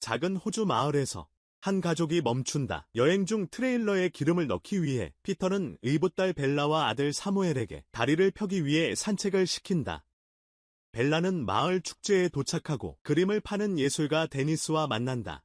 작은 호주 마을에서 한 가족이 멈춘다. 여행 중 트레일러에 기름을 넣기 위해 피터는 의붓딸 벨라와 아들 사무엘에게 다리를 펴기 위해 산책을 시킨다. 벨라는 마을 축제에 도착하고 그림을 파는 예술가 데니스와 만난다.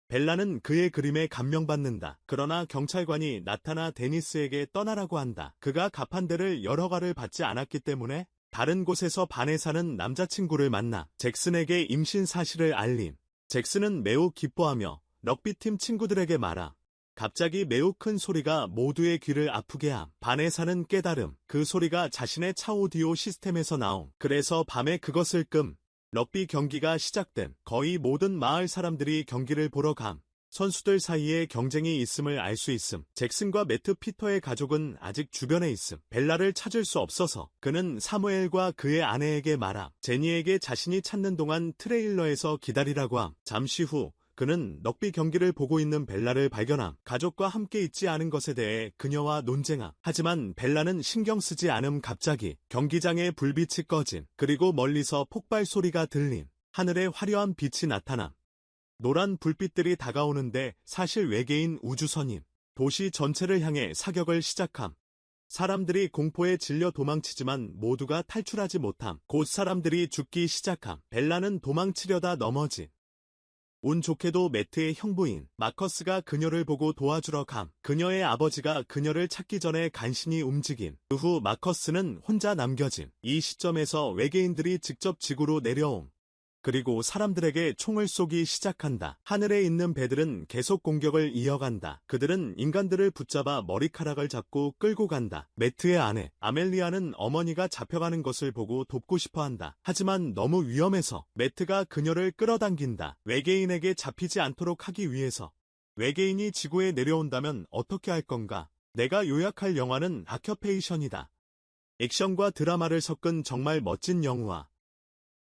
벨라는 그의 그림에 감명받는다. 그러나 경찰관이 나타나 데니스에게 떠나라고 한다. 그가 갚은 데를 여러 가를 받지 않았기 때문에 다른 곳에서 반에 사는 남자친구를 만나 잭슨에게 임신 사실을 알림. 잭슨은 매우 기뻐하며 럭비팀 친구들에게 말하. 갑자기 매우 큰 소리가 모두의 귀를 아프게 함. 반에 사는 깨달음. 그 소리가 자신의 차 오디오 시스템에서 나옴. 그래서 밤에 그것을 끔. 럭비 경기가 시작됨. 거의 모든 마을 사람들이 경기를 보러 감. 선수들 사이에 경쟁이 있음을 알 수 있음. 잭슨과 매트 피터의 가족은 아직 주변에 있음. 벨라를 찾을 수 없어서 그는 사무엘과 그의 아내에게 말함. 제니에게 자신이 찾는 동안 트레일러에서 기다리라고 함. 잠시 후 그는 럭비 경기를 보고 있는 벨라를 발견함. 가족과 함께 있지 않은 것에 대해 그녀와 논쟁함. 하지만 벨라는 신경 쓰지 않음. 갑자기 경기장에 불빛이 꺼짐. 그리고 멀리서 폭발 소리가 들림. 하늘에 화려한 빛이 나타남. 노란 불빛들이 다가오는데 사실 외계인 우주선임. 도시 전체를 향해 사격을 시작함. 사람들이 공포에 질려 도망치지만 모두가 탈출하지 못함. 곧 사람들이 죽기 시작함. 벨라는 도망치려다 넘어짐. 운 좋게도 매트의 형부인 마커스가 그녀를 보고 도와주러 감. 그녀의 아버지가 그녀를 찾기 전에 간신히 움직임. 그 후 마커스는 혼자 남겨짐. 이 시점에서 외계인들이 직접 지구로 내려옴. 그리고 사람들에게 총을 쏘기 시작한다. 하늘에 있는 배들은 계속 공격을 이어간다. 그들은 인간들을 붙잡아 머리카락을 잡고 끌고 간다. 매트의 아내 아멜리아는 어머니가 잡혀가는 것을 보고 돕고 싶어한다. 하지만 너무 위험해서 매트가 그녀를 끌어당긴다. 외계인에게 잡히지 않도록 하기 위해서. 외계인이 지구에 내려온다면 어떻게 할 건가? 내가 요약할 영화는 아큐페이션이다. 액션과 드라마를 섞은 정말 멋진 영화.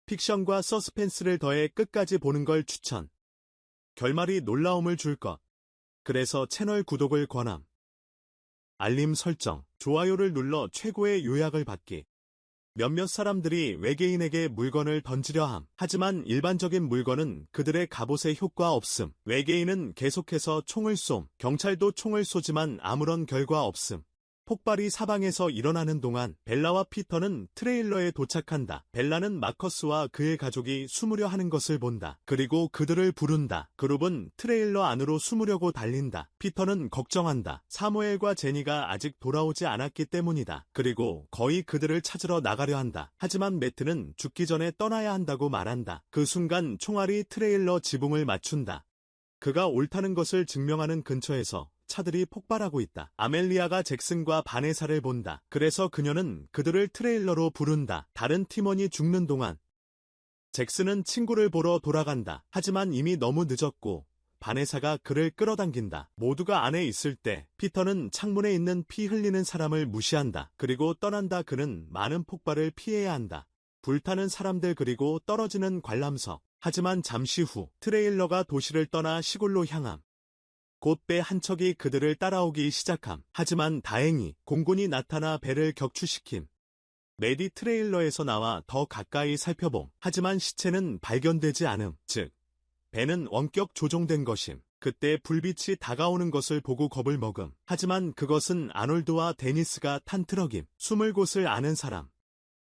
픽션과 서스펜스를 더해 끝까지 보는 걸 추천. 결말이 놀라움을 줄 것. 그래서 채널 구독을 권함. 알림 설정, 좋아요를 눌러 최고의 요약을 받기. 몇몇 사람들이 외계인에게 물건을 던지려 함. 하지만 일반적인 물건은 그들의 갑옷에 효과 없음. 외계인은 계속해서 총을 쏨. 경찰도 총을 쏘지만 아무런 결과 없음. 폭발이 사방에서 일어나는 동안 벨라와 피터는 트레일러에 도착한다. 벨라는 마커스와 그의 가족이 숨으려 하는 것을 본다. 그리고 그들을 부른다. 그룹은 트레일러 안으로 숨으려고 달린다. 피터는 걱정한다. 사무엘과 제니가 아직 돌아오지 않았기 때문이다. 그리고 거의 그들을 찾으러 나가려 한다. 하지만 매트는 죽기 전에 떠나야 한다고 말한다. 그 순간 총알이 트레일러 지붕을 맞춘다. 그가 옳다는 것을 증명하는 근처에서 차들이 폭발하고 있다. 아멜리아가 잭슨과 바네사를 본다. 그래서 그녀는 그들을 트레일러로 부른다. 다른 팀원이 죽는 동안 잭슨은 친구를 보러 돌아간다. 하지만 이미 너무 늦었고 바네사가 그를 끌어당긴다. 모두가 안에 있을 때 피터는 창문에 있는 피 흘리는 사람을 무시한다. 그리고 떠난다. 그는 많은 폭발을 피해야 한다. 불타는 사람들 그리고 떨어지는 관람석. 하지만 잠시 후 트레일러가 도시를 떠나 시골로 향함. 곧 배 한 척이 그들을 따라오기 시작함. 하지만 다행히 공군이 나타나 배를 격추시킴. 매디 트레일러에서 나와 더 가까이 살펴봄. 하지만 시체는 발견되지 않음. 즉, 배는 원격 조종된 것임. 그때 불빛이 다가오는 것을 보고 겁을 먹음. 하지만 그것은 아놀드와 데니스가 탄 트럭임. 숨을 곳을 아는 사람.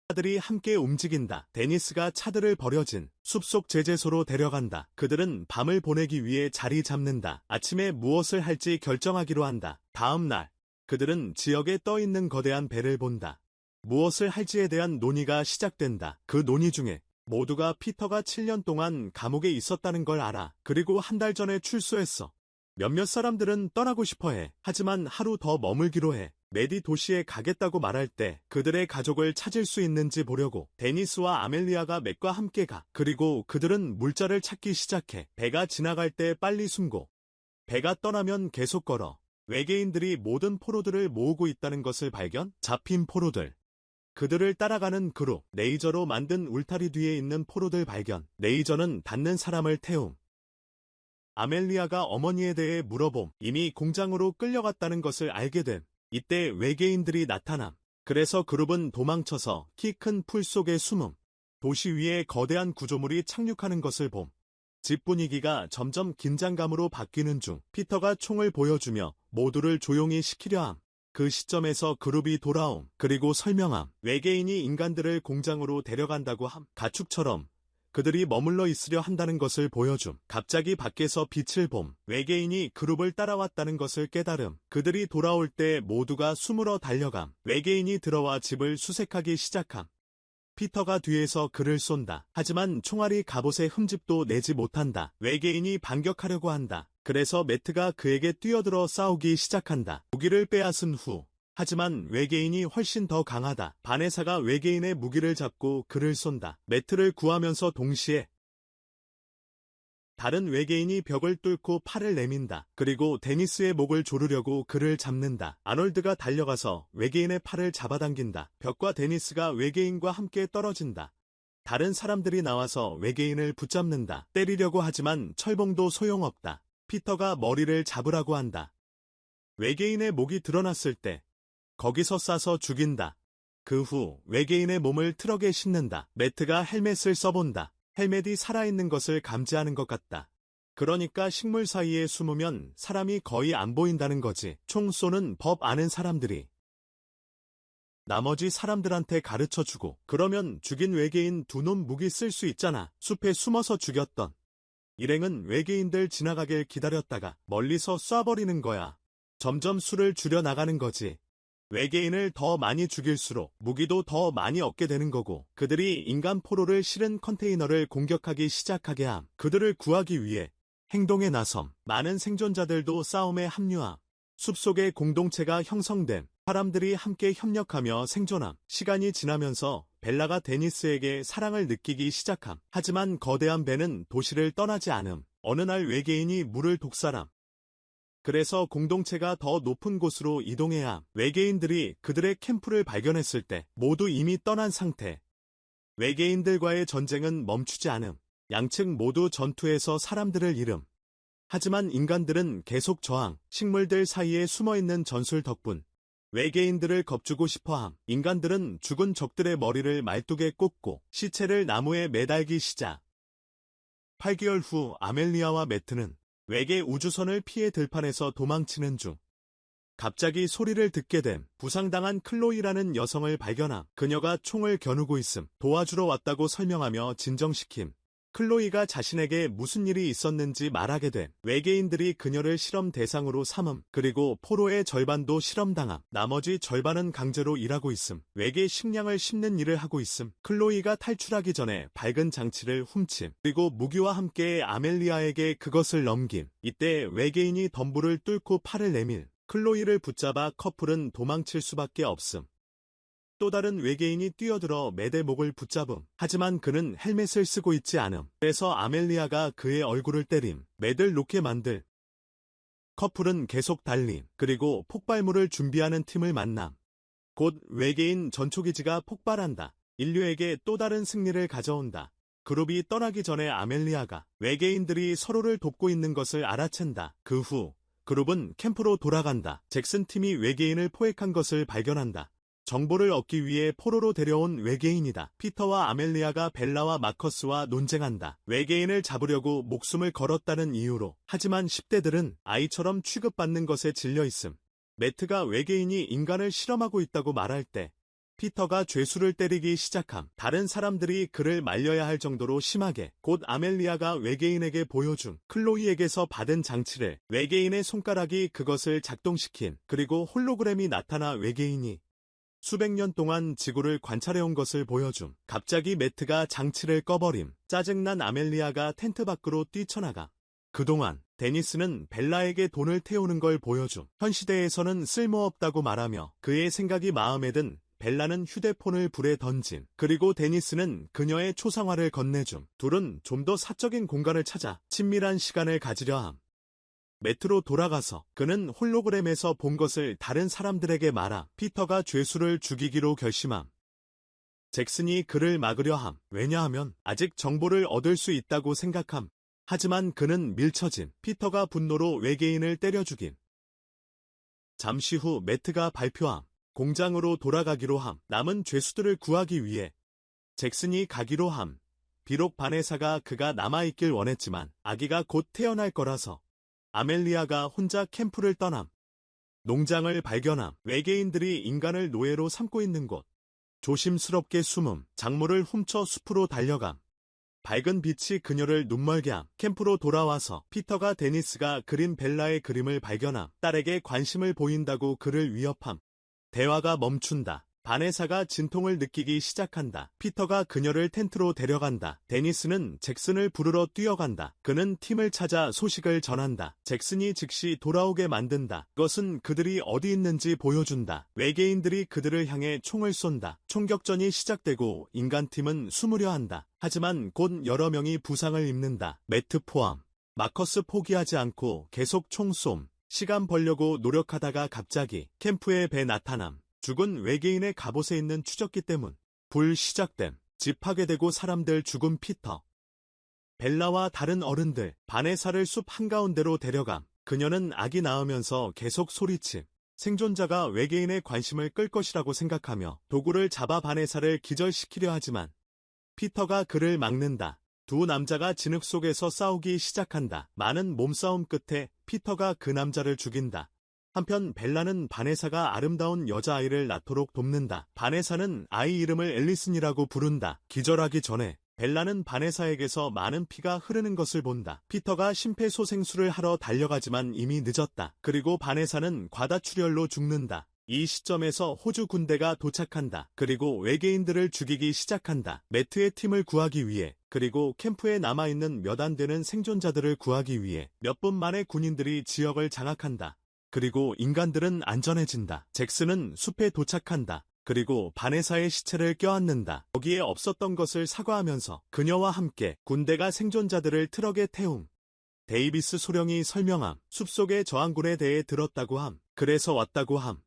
차들이 함께 움직인다. 데니스가 차들을 버려진 숲속 제재소로 데려간다. 그들은 밤을 보내기 위해 자리 잡는다. 아침에 무엇을 할지 결정하기로 한다. 다음 날, 그들은 지역에 떠있는 거대한 배를 본다. 무엇을 할지에 대한 논의가 시작된다. 그 논의 중에 모두가 피터가 7년 동안 감옥에 있었다는 걸 알아. 그리고 한 달 전에 출소했어. 몇몇 사람들은 떠나고 싶어해. 하지만 하루 더 머물기로 해. 매디 도시에 가겠다고 말할 때 그들의 가족을 찾을 수 있는지 보려고 데니스와 아멜리아가 맥과 함께 가. 그리고 그들은 물자를 찾기 시작해. 배가 지나갈 때 빨리 숨고 배가 떠나면 계속 걸어. 외계인들이 모든 포로들을 모으고 있다는 것을 발견. 잡힌 포로들. 그들을 따라가는 그룹. 레이저로 만든 울타리 뒤에 있는 포로들 발견. 레이저는 닿는 사람을 태움. 아멜리아가 어머니에 대해 물어봄. 이미 공장으로 끌려갔다는 것을 알게 됨. 이때 외계인들이 나타남. 그래서 그룹은 도망쳐서 키 큰 풀 속에 숨음. 도시 위에 거대한 구조물이 착륙하는 것을 봄. 집 분위기가 점점 긴장감으로 바뀌는 중 피터가 총을 보여주며 모두를 조용히 시키려 함. 그 시점에서 그룹이 돌아옴. 그리고 설명함. 외계인이 인간들을 공장으로 데려간다고 함. 가축처럼 그들이 머물러 있으려 한다는 것을 보여줌. 갑자기 밖에서 빛을 봄. 외계인이 그룹을 따라왔다는 것을 깨달음. 그들이 돌아올 때 모두가 숨으러 달려감. 외계인이 들어와 집을 수색하기 시작함. 피터가 뒤에서 그를 쏜다. 하지만 총알이 갑옷에 흠집도 내지 못한다. 외계인이 반격하려고 한다. 그래서 매트가 그에게 뛰어들어 싸우기 시작한다. 무기를 빼앗은 후. 하지만 외계인이 훨씬 더 강하다. 바네사가 외계인의 무기를 잡고 그를 쏜다. 매트를 구하면서 동시에 다른 외계인이 벽을 뚫고 팔을 내민다. 그리고 데니스의 목을 조르려고 그를 잡는다. 아놀드가 달려가서 외계인의 팔을 잡아당긴다. 벽과 데니스가 외계인과 함께 떨어진다. 다른 사람들이 나와서 외계인을 붙잡는다. 때리려고 하지만 철봉도 소용없다. 피터가 머리를 잡으라고 한다. 외계인의 목이 드러났을 때 거기서 쏴서 죽인다. 그 후 외계인의 몸을 트럭에 싣는다. 매트가 헬멧을 써본다. 헬멧이 살아있는 것을 감지하는 것 같다. 그러니까 식물 사이에 숨으면 사람이 거의 안 보인다는 거지. 총 쏘는 법 아는 사람들이 나머지 사람들한테 가르쳐주고, 그러면 죽인 외계인 두 놈 무기 쓸 수 있잖아. 숲에 숨어서 죽였던 일행은 외계인들 지나가길 기다렸다가 멀리서 쏴버리는 거야. 점점 수를 줄여나가는 거지. 외계인을 더 많이 죽일수록 무기도 더 많이 얻게 되는 거고, 그들이 인간 포로를 실은 컨테이너를 공격하기 시작하게 함. 그들을 구하기 위해 행동에 나섬. 많은 생존자들도 싸움에 합류함. 숲속의 공동체가 형성됨. 사람들이 함께 협력하며 생존함. 시간이 지나면서 벨라가 데니스에게 사랑을 느끼기 시작함. 하지만 거대한 배는 도시를 떠나지 않음. 어느 날 외계인이 물을 독살함. 그래서 공동체가 더 높은 곳으로 이동해야 함. 외계인들이 그들의 캠프를 발견했을 때 모두 이미 떠난 상태. 외계인들과의 전쟁은 멈추지 않음. 양측 모두 전투에서 사람들을 잃음. 하지만 인간들은 계속 저항. 식물들 사이에 숨어있는 전술 덕분 외계인들을 겁주고 싶어함. 인간들은 죽은 적들의 머리를 말뚝에 꽂고 시체를 나무에 매달기 시작. 8개월 후 아멜리아와 매트는 외계 우주선을 피해 들판에서 도망치는 중 갑자기 소리를 듣게 됨. 부상당한 클로이라는 여성을 발견함. 그녀가 총을 겨누고 있음. 도와주러 왔다고 설명하며 진정시킴. 클로이가 자신에게 무슨 일이 있었는지 말하게 됨. 외계인들이 그녀를 실험 대상으로 삼음. 그리고 포로의 절반도 실험당함. 나머지 절반은 강제로 일하고 있음. 외계 식량을 심는 일을 하고 있음. 클로이가 탈출하기 전에 밝은 장치를 훔침. 그리고 무기와 함께 아멜리아에게 그것을 넘김. 이때 외계인이 덤불을 뚫고 팔을 내밀. 클로이를 붙잡아 커플은 도망칠 수밖에 없음. 또 다른 외계인이 뛰어들어 매대 목을 붙잡음. 하지만 그는 헬멧을 쓰고 있지 않음. 그래서 아멜리아가 그의 얼굴을 때림. 매들 놓게 만들. 커플은 계속 달림. 그리고 폭발물을 준비하는 팀을 만남. 곧 외계인 전초기지가 폭발한다. 인류에게 또 다른 승리를 가져온다. 그룹이 떠나기 전에 아멜리아가 외계인들이 서로를 돕고 있는 것을 알아챈다. 그 후 그룹은 캠프로 돌아간다. 잭슨 팀이 외계인을 포획한 것을 발견한다. 정보를 얻기 위해 포로로 데려온 외계인이다. 피터와 아멜리아가 벨라와 마커스와 논쟁한다. 외계인을 잡으려고 목숨을 걸었다는 이유로. 하지만 10대들은 아이처럼 취급받는 것에 질려있음. 매트가 외계인이 인간을 실험하고 있다고 말할 때 피터가 죄수를 때리기 시작함. 다른 사람들이 그를 말려야 할 정도로 심하게. 곧 아멜리아가 외계인에게 보여준 클로이에게서 받은 장치를 외계인의 손가락이 그것을 작동시킴. 그리고 홀로그램이 나타나 외계인이 수백 년 동안 지구를 관찰해온 것을 보여줌. 갑자기 매트가 장치를 꺼버림. 짜증난 아멜리아가 텐트 밖으로 뛰쳐나가. 그동안 데니스는 벨라에게 돈을 태우는 걸 보여줌. 현 시대에서는 쓸모없다고 말하며 그의 생각이 마음에 든 벨라는 휴대폰을 불에 던짐. 그리고 데니스는 그녀의 초상화를 건네줌. 둘은 좀 더 사적인 공간을 찾아 친밀한 시간을 가지려 함. 매트로 돌아가서 그는 홀로그램에서 본 것을 다른 사람들에게 말함. 피터가 죄수를 죽이기로 결심함. 잭슨이 그를 막으려 함. 왜냐하면 아직 정보를 얻을 수 있다고 생각함. 하지만 그는 밀쳐짐. 피터가 분노로 외계인을 때려 죽임. 잠시 후 매트가 발표함. 공장으로 돌아가기로 함. 남은 죄수들을 구하기 위해 잭슨이 가기로 함. 비록 바네사가 그가 남아있길 원했지만 아기가 곧 태어날 거라서 아멜리아가 혼자 캠프를 떠남. 농장을 발견함. 외계인들이 인간을 노예로 삼고 있는 곳. 조심스럽게 숨음. 작물을 훔쳐 숲으로 달려감. 밝은 빛이 그녀를 눈멀게 함. 캠프로 돌아와서 피터가 데니스가 그린 벨라의 그림을 발견함. 딸에게 관심을 보인다고 그를 위협함. 대화가 멈춘다. 바네사가 진통을 느끼기 시작한다. 피터가 그녀를 텐트로 데려간다. 데니스는 잭슨을 부르러 뛰어간다. 그는 팀을 찾아 소식을 전한다. 잭슨이 즉시 돌아오게 만든다. 그것은 그들이 어디 있는지 보여준다. 외계인들이 그들을 향해 총을 쏜다. 총격전이 시작되고 인간팀은 숨으려 한다. 하지만 곧 여러 명이 부상을 입는다. 매트 포함. 마커스 포기하지 않고 계속 총쏨. 시간 벌려고 노력하다가 갑자기 캠프에 배 나타남. 죽은 외계인의 갑옷에 있는 추적기 때문. 불 시작됨. 집 파괴되고 사람들 죽은 피터. 벨라와 다른 어른들. 바네사를 숲 한가운데로 데려감. 그녀는 아기 낳으면서 계속 소리침. 생존자가 외계인의 관심을 끌 것이라고 생각하며 도구를 잡아 바네사를 기절시키려 하지만 피터가 그를 막는다. 두 남자가 진흙 속에서 싸우기 시작한다. 많은 몸싸움 끝에 피터가 그 남자를 죽인다. 한편 벨라는 바네사가 아름다운 여자아이를 낳도록 돕는다. 바네사는 아이 이름을 앨리슨이라고 부른다. 기절하기 전에 벨라는 바네사에게서 많은 피가 흐르는 것을 본다. 피터가 심폐소생술을 하러 달려가지만 이미 늦었다. 그리고 바네사는 과다출혈로 죽는다. 이 시점에서 호주 군대가 도착한다. 그리고 외계인들을 죽이기 시작한다. 매트의 팀을 구하기 위해, 그리고 캠프에 남아있는 몇 안 되는 생존자들을 구하기 위해 몇 분 만에 군인들이 지역을 장악한다. 그리고 인간들은 안전해진다. 잭슨은 숲에 도착한다. 그리고 바네사의 시체를 껴안는다. 거기에 없었던 것을 사과하면서 그녀와 함께 군대가 생존자들을 트럭에 태움. 데이비스 소령이 설명함. 숲속의 저항군에 대해 들었다고 함. 그래서 왔다고 함.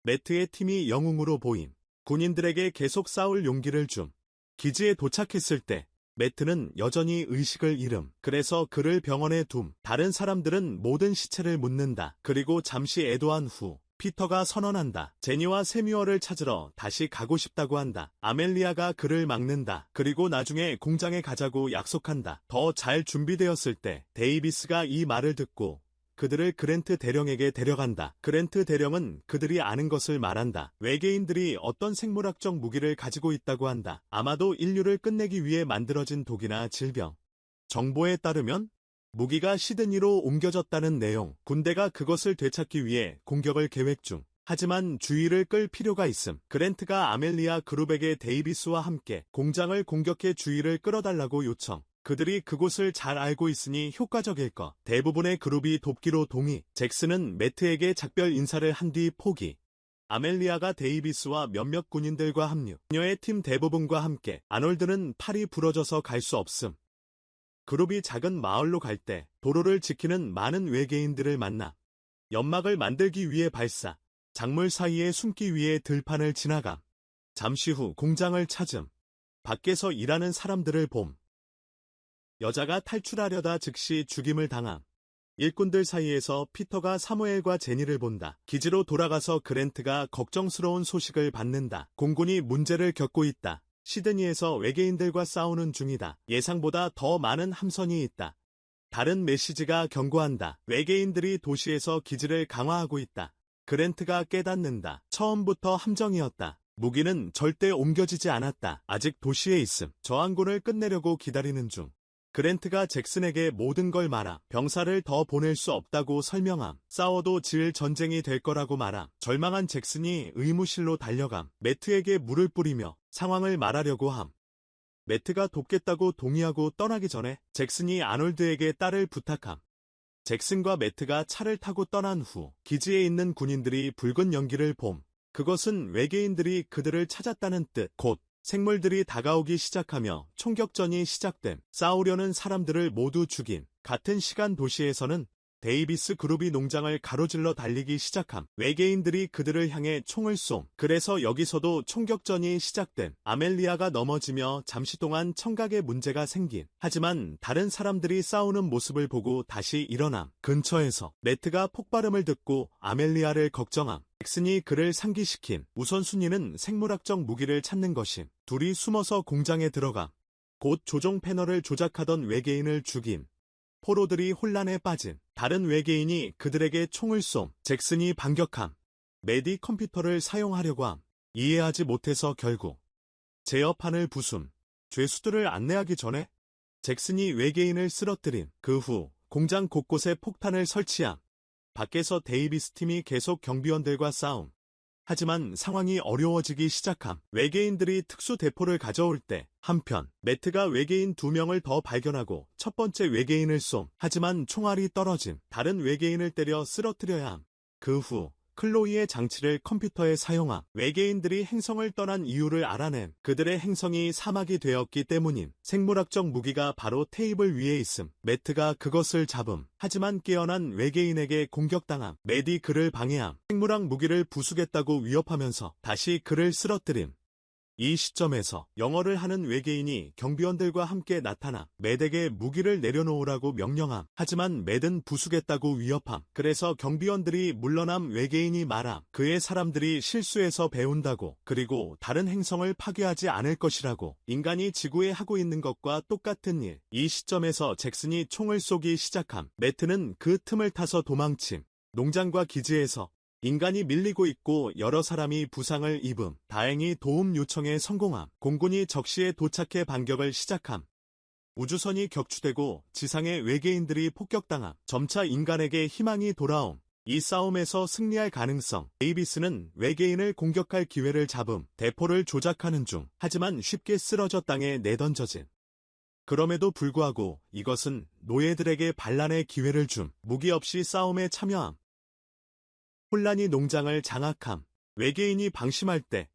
매트의 팀이 영웅으로 보임. 군인들에게 계속 싸울 용기를 줌. 기지에 도착했을 때 매트는 여전히 의식을 잃음. 그래서 그를 병원에 둠. 다른 사람들은 모든 시체를 묻는다. 그리고 잠시 애도한 후 피터가 선언한다. 제니와 세뮤얼을 찾으러 다시 가고 싶다고 한다. 아멜리아가 그를 막는다. 그리고 나중에 공장에 가자고 약속한다. 더 잘 준비되었을 때 데이비스가 이 말을 듣고 그들을 그랜트 대령에게 데려간다. 그랜트 대령은 그들이 아는 것을 말한다. 외계인들이 어떤 생물학적 무기를 가지고 있다고 한다. 아마도 인류를 끝내기 위해 만들어진 독이나 질병. 정보에 따르면 무기가 시드니로 옮겨졌다는 내용. 군대가 그것을 되찾기 위해 공격을 계획 중. 하지만 주의를 끌 필요가 있음. 그랜트가 아멜리아 그룹에게 데이비스와 함께 공장을 공격해 주의를 끌어달라고 요청. 그들이 그곳을 잘 알고 있으니 효과적일 것. 대부분의 그룹이 돕기로 동의. 잭슨은 매트에게 작별 인사를 한 뒤 포기. 아멜리아가 데이비스와 몇몇 군인들과 합류. 그녀의 팀 대부분과 함께. 아놀드는 팔이 부러져서 갈 수 없음. 그룹이 작은 마을로 갈 때 도로를 지키는 많은 외계인들을 만나. 연막을 만들기 위해 발사. 작물 사이에 숨기 위해 들판을 지나감. 잠시 후 공장을 찾음. 밖에서 일하는 사람들을 봄. 여자가 탈출하려다 즉시 죽임을 당함. 일꾼들 사이에서 피터가 사무엘과 제니를 본다. 기지로 돌아가서 그랜트가 걱정스러운 소식을 받는다. 공군이 문제를 겪고 있다. 시드니에서 외계인들과 싸우는 중이다. 예상보다 더 많은 함선이 있다. 다른 메시지가 경고한다. 외계인들이 도시에서 기지를 강화하고 있다. 그랜트가 깨닫는다. 처음부터 함정이었다. 무기는 절대 옮겨지지 않았다. 아직 도시에 있음. 저항군을 끝내려고 기다리는 중. 그랜트가 잭슨에게 모든 걸 말함. 병사를 더 보낼 수 없다고 설명함. 싸워도 질 전쟁이 될 거라고 말함. 절망한 잭슨이 의무실로 달려감. 매트에게 물을 뿌리며 상황을 말하려고 함. 매트가 돕겠다고 동의하고 떠나기 전에 잭슨이 아놀드에게 딸을 부탁함. 잭슨과 매트가 차를 타고 떠난 후 기지에 있는 군인들이 붉은 연기를 봄. 그것은 외계인들이 그들을 찾았다는 뜻. 곧 생물들이 다가오기 시작하며 총격전이 시작됨. 싸우려는 사람들을 모두 죽인. 같은 시간 도시에서는 데이비스 그룹이 농장을 가로질러 달리기 시작함. 외계인들이 그들을 향해 총을 쏨. 그래서 여기서도 총격전이 시작됨. 아멜리아가 넘어지며 잠시 동안 청각에 문제가 생긴. 하지만 다른 사람들이 싸우는 모습을 보고 다시 일어남. 근처에서 매트가 폭발음을 듣고 아멜리아를 걱정함. 잭슨이 그를 상기시킴. 우선순위는 생물학적 무기를 찾는 것임. 둘이 숨어서 공장에 들어감. 곧 조종 패널을 조작하던 외계인을 죽임. 포로들이 혼란에 빠짐. 다른 외계인이 그들에게 총을 쏨. 잭슨이 반격함. 매디 컴퓨터를 사용하려고 함. 이해하지 못해서 결국 제어판을 부숨. 죄수들을 안내하기 전에 잭슨이 외계인을 쓰러뜨림. 그 후 공장 곳곳에 폭탄을 설치함. 밖에서 데이비스 팀이 계속 경비원들과 싸움. 하지만 상황이 어려워지기 시작함. 외계인들이 특수 대포를 가져올 때 한편 매트가 외계인 2명을 더 발견하고 첫 번째 외계인을 쏨. 하지만 총알이 떨어짐. 다른 외계인을 때려 쓰러뜨려야 함. 그 후 클로이의 장치를 컴퓨터에 사용함. 외계인들이 행성을 떠난 이유를 알아냄. 그들의 행성이 사막이 되었기 때문임. 생물학적 무기가 바로 테이블 위에 있음. 매트가 그것을 잡음. 하지만 깨어난 외계인에게 공격당함. 매디 그를 방해함. 생물학 무기를 부수겠다고 위협하면서 다시 그를 쓰러뜨림. 이 시점에서 영어를 하는 외계인이 경비원들과 함께 나타나 매덱에 무기를 내려놓으라고 명령함. 하지만 매든 부수겠다고 위협함. 그래서 경비원들이 물러남. 외계인이 말함. 그의 사람들이 실수해서 배운다고. 그리고 다른 행성을 파괴하지 않을 것이라고. 인간이 지구에 하고 있는 것과 똑같은 일. 이 시점에서 잭슨이 총을 쏘기 시작함. 매트는 그 틈을 타서 도망침. 농장과 기지에서 인간이 밀리고 있고 여러 사람이 부상을 입음. 다행히 도움 요청에 성공함. 공군이 적시에 도착해 반격을 시작함. 우주선이 격추되고 지상의 외계인들이 폭격당함. 점차 인간에게 희망이 돌아옴. 이 싸움에서 승리할 가능성. 데이비스는 외계인을 공격할 기회를 잡음. 대포를 조작하는 중. 하지만 쉽게 쓰러져 땅에 내던져짐. 그럼에도 불구하고 이것은 노예들에게 반란의 기회를 줌. 무기 없이 싸움에 참여함. 혼란이 농장을 장악함. 외계인이 방심할 때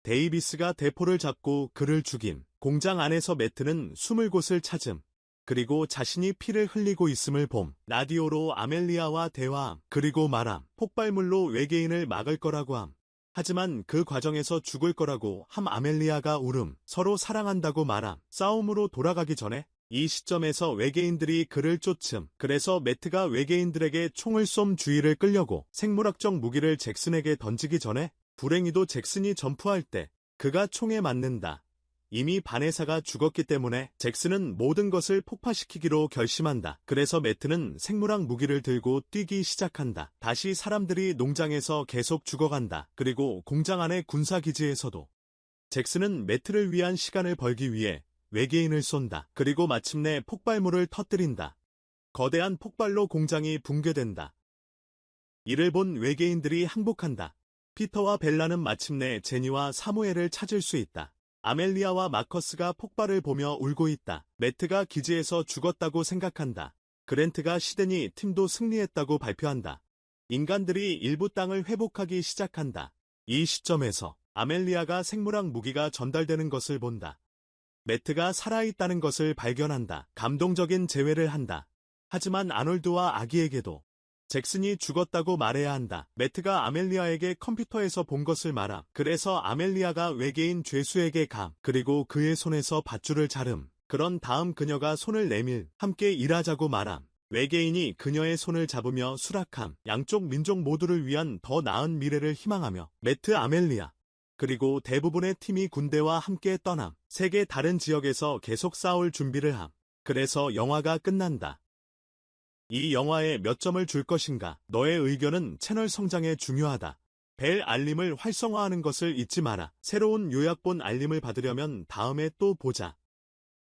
데이비스가 대포를 잡고 그를 죽임. 공장 안에서 매트는 숨을 곳을 찾음. 그리고 자신이 피를 흘리고 있음을 봄. 라디오로 아멜리아와 대화함. 그리고 말함. 폭발물로 외계인을 막을 거라고 함. 하지만 그 과정에서 죽을 거라고 함. 아멜리아가 울음. 서로 사랑한다고 말함. 싸움으로 돌아가기 전에 이 시점에서 외계인들이 그를 쫓음. 그래서 매트가 외계인들에게 총을 쏨. 주의를 끌려고 생물학적 무기를 잭슨에게 던지기 전에 불행히도 잭슨이 점프할 때 그가 총에 맞는다. 이미 바네사가 죽었기 때문에 잭슨은 모든 것을 폭파시키기로 결심한다. 그래서 매트는 생물학 무기를 들고 뛰기 시작한다. 다시 사람들이 농장에서 계속 죽어간다. 그리고 공장 안의 군사기지에서도 잭슨은 매트를 위한 시간을 벌기 위해 외계인을 쏜다. 그리고 마침내 폭발물을 터뜨린다. 거대한 폭발로 공장이 붕괴된다. 이를 본 외계인들이 항복한다. 피터와 벨라는 마침내 제니와 사무엘을 찾을 수 있다. 아멜리아와 마커스가 폭발을 보며 울고 있다. 매트가 기지에서 죽었다고 생각한다. 그랜트가 시드니 팀도 승리했다고 발표한다. 인간들이 일부 땅을 회복하기 시작한다. 이 시점에서 아멜리아가 생물학 무기가 전달되는 것을 본다. 매트가 살아있다는 것을 발견한다. 감동적인 재회를 한다. 하지만 아놀드와 아기에게도 잭슨이 죽었다고 말해야 한다. 매트가 아멜리아에게 컴퓨터에서 본 것을 말함. 그래서 아멜리아가 외계인 죄수에게 감. 그리고 그의 손에서 밧줄을 자름. 그런 다음 그녀가 손을 내밀. 함께 일하자고 말함. 외계인이 그녀의 손을 잡으며 수락함. 양쪽 민족 모두를 위한 더 나은 미래를 희망하며 매트 아멜리아 그리고 대부분의 팀이 군대와 함께 떠남. 세계 다른 지역에서 계속 싸울 준비를 함. 그래서 영화가 끝난다. 이 영화에 몇 점을 줄 것인가? 너의 의견은 채널 성장에 중요하다. 벨 알림을 활성화하는 것을 잊지 마라. 새로운 요약본 알림을 받으려면 다음에 또 보자.